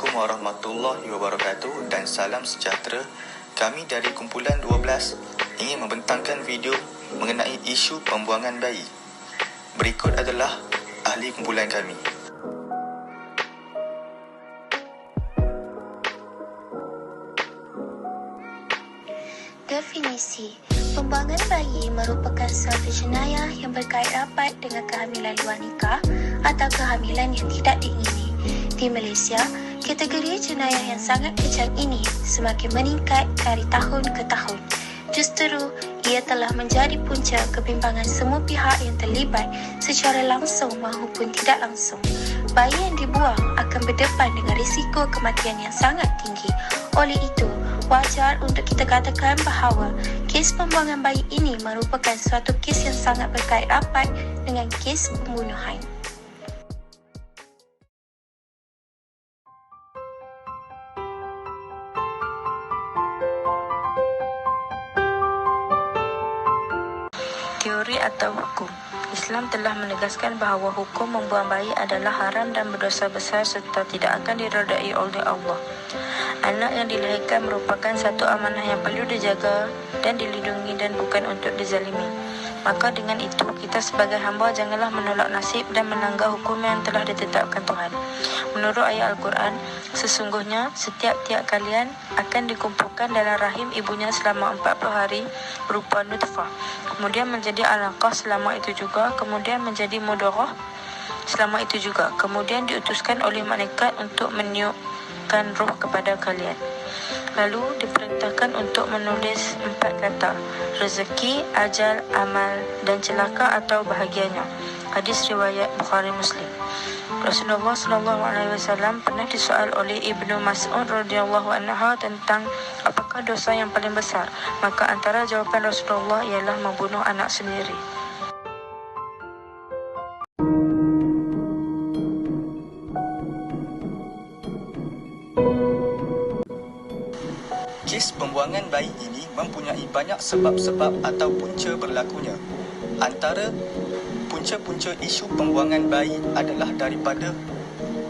Assalamualaikum warahmatullahi wabarakatuh dan salam sejahtera. Kami dari kumpulan 12 ingin membentangkan video mengenai isu pembuangan bayi. Berikut adalah ahli kumpulan kami. Definisi: pembuangan bayi merupakan suatu jenayah yang berkait rapat dengan kehamilan luar nikah atau kehamilan yang tidak diingini. Di Malaysia, kategori jenayah yang sangat kejam ini semakin meningkat dari tahun ke tahun. Justru, ia telah menjadi punca kebimbangan semua pihak yang terlibat secara langsung maupun tidak langsung. Bayi yang dibuang akan berdepan dengan risiko kematian yang sangat tinggi. Oleh itu, wajar untuk kita katakan bahawa kes pembuangan bayi ini merupakan suatu kes yang sangat berkait rapat dengan kes pembunuhan. Teori atau hukum. Islam telah menegaskan bahawa hukum membuang bayi adalah haram dan berdosa besar serta tidak akan diredai oleh Allah. Anak yang dilahirkan merupakan satu amanah yang perlu dijaga dan dilindungi dan bukan untuk dizalimi. Maka dengan itu, kita sebagai hamba janganlah menolak nasib dan menanggah hukum yang telah ditetapkan Tuhan. Menurut ayat Al-Quran, sesungguhnya setiap kalian akan dikumpulkan dalam rahim ibunya selama 40 hari berupa nutfah. Kemudian menjadi alaqah selama itu juga, kemudian menjadi mudghah selama itu juga. Kemudian diutuskan oleh malaikat untuk meniupkan roh kepada kalian. Lalu diperintahkan untuk menulis 4 kata: rezeki, ajal, amal dan celaka atau bahagianya. Hadis riwayat Bukhari Muslim. Rasulullah SAW pernah disoal oleh Ibnu Mas'ud radhiyallahu anhu tentang apakah dosa yang paling besar. Maka antara jawapan Rasulullah ialah membunuh anak sendiri. Kes pembuangan bayi ini mempunyai banyak sebab-sebab atau punca berlakunya. Antara punca-punca isu pembuangan bayi adalah daripada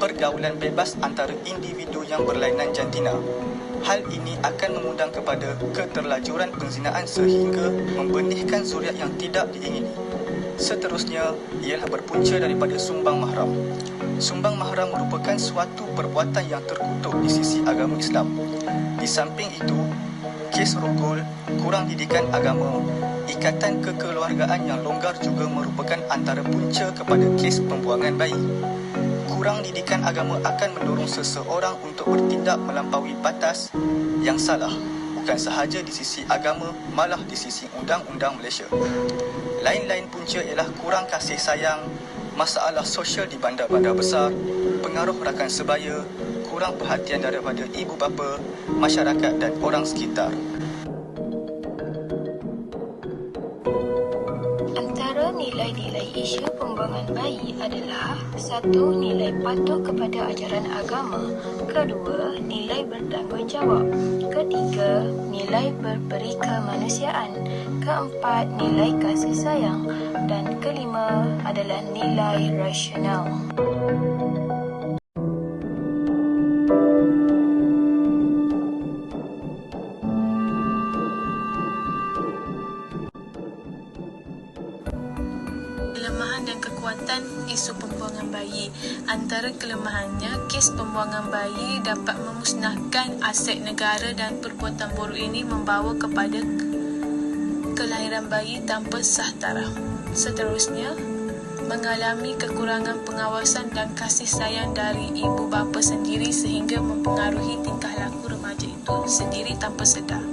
pergaulan bebas antara individu yang berlainan jantina. Hal ini akan mengundang kepada keterlajuran penzinaan sehingga membenihkan zuriat yang tidak diingini. Seterusnya ialah berpunca daripada sumbang mahram. Sumbang mahram merupakan suatu perbuatan yang terkutuk di sisi agama Islam. Di samping itu, kes rukul, kurang didikan agama, ikatan kekeluargaan yang longgar juga merupakan antara punca kepada kes pembuangan bayi. Kurang didikan agama akan mendorong seseorang untuk bertindak melampaui batas yang salah, bukan sahaja di sisi agama, malah di sisi undang-undang Malaysia. Lain-lain punca ialah kurang kasih sayang, masalah sosial di bandar-bandar besar, pengaruh rakan sebaya, kurang perhatian daripada ibu bapa, masyarakat dan orang sekitar. Antara nilai-nilai isu pembuangan bayi adalah: 1. Nilai patuh kepada ajaran agama. 2. Nilai bertanggungjawab. 3. Nilai berberi kemanusiaan. 4. Nilai kasih sayang. Dan 5 adalah nilai rasional. Kelemahan dan kekuatan isu pembuangan bayi. Antara kelemahannya, kes pembuangan bayi dapat memusnahkan aset negara dan perbuatan buruk ini membawa kepada kelahiran bayi tanpa sah taraf. Seterusnya, mengalami kekurangan pengawasan dan kasih sayang dari ibu bapa sendiri sehingga mempengaruhi tingkah laku remaja itu sendiri tanpa sedar.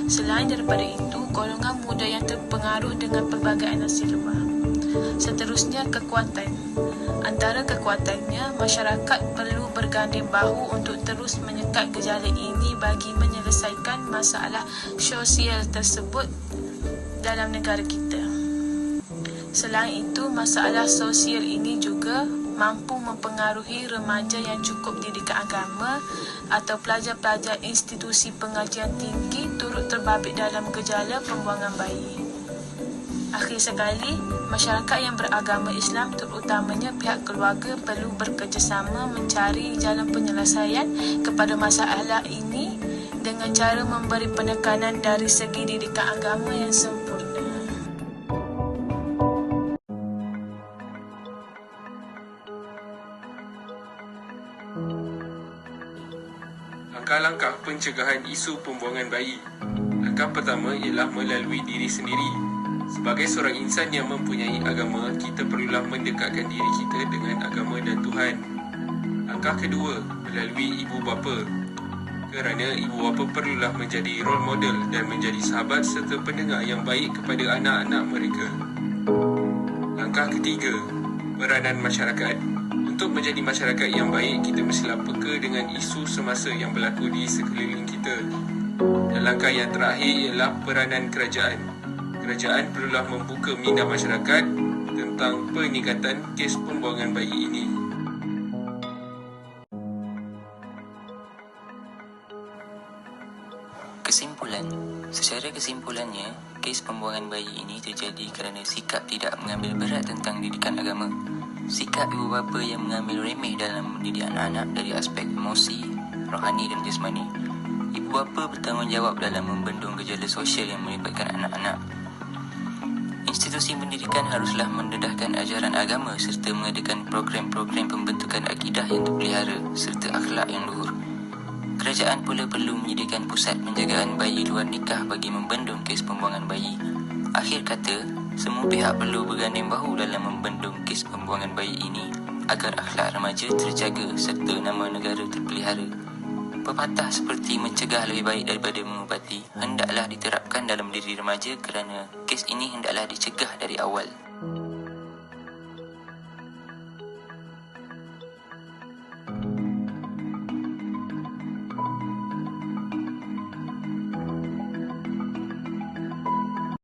Selain daripada itu, golongan muda yang terpengaruh dengan pelbagai anasi lemah. Seterusnya, kekuatan. Antara kekuatannya, masyarakat perlu berganding bahu untuk terus menyekat gejala ini bagi menyelesaikan masalah sosial tersebut dalam negara kita. Selain itu, masalah sosial ini juga mampu mempengaruhi remaja yang cukup didikan agama atau pelajar-pelajar institusi pengajian tinggi turut terbabit dalam gejala pembuangan bayi. Akhir sekali, masyarakat yang beragama Islam terutamanya pihak keluarga perlu bekerjasama mencari jalan penyelesaian kepada masalah ini dengan cara memberi penekanan dari segi didikan agama yang sempurna. Langkah-langkah pencegahan isu pembuangan bayi. Langkah pertama ialah melalui diri sendiri. Sebagai seorang insan yang mempunyai agama, kita perlulah mendekatkan diri kita dengan agama dan Tuhan. Langkah kedua, melalui ibu bapa. Kerana ibu bapa perlulah menjadi role model dan menjadi sahabat serta pendengar yang baik kepada anak-anak mereka. Langkah ketiga, peranan masyarakat. Untuk menjadi masyarakat yang baik, kita mestilah peka dengan isu semasa yang berlaku di sekeliling kita. Dan langkah yang terakhir ialah peranan kerajaan. Kerajaan perlulah membuka minda masyarakat tentang peningkatan kes pembuangan bayi ini. Kesimpulan. Secara kesimpulannya, kes pembuangan bayi ini terjadi kerana sikap tidak mengambil berat tentang didikan agama. Sikap ibu bapa yang mengambil remeh dalam mendidik anak-anak dari aspek emosi, rohani dan jasmani. Ibu bapa bertanggungjawab dalam membendung gejala sosial yang melibatkan anak-anak. Institusi pendidikan haruslah mendedahkan ajaran agama serta mengadakan program-program pembentukan akidah yang terpelihara serta akhlak yang luhur. Kerajaan pula perlu menyediakan pusat penjagaan bayi luar nikah bagi membendung kes pembuangan bayi. Akhir kata, semua pihak perlu berganding bahu dalam membendung kes pembuangan bayi ini agar akhlak remaja terjaga serta nama negara terpelihara. Pepatah seperti mencegah lebih baik daripada mengubati hendaklah diterapkan dalam diri remaja kerana kes ini hendaklah dicegah dari awal.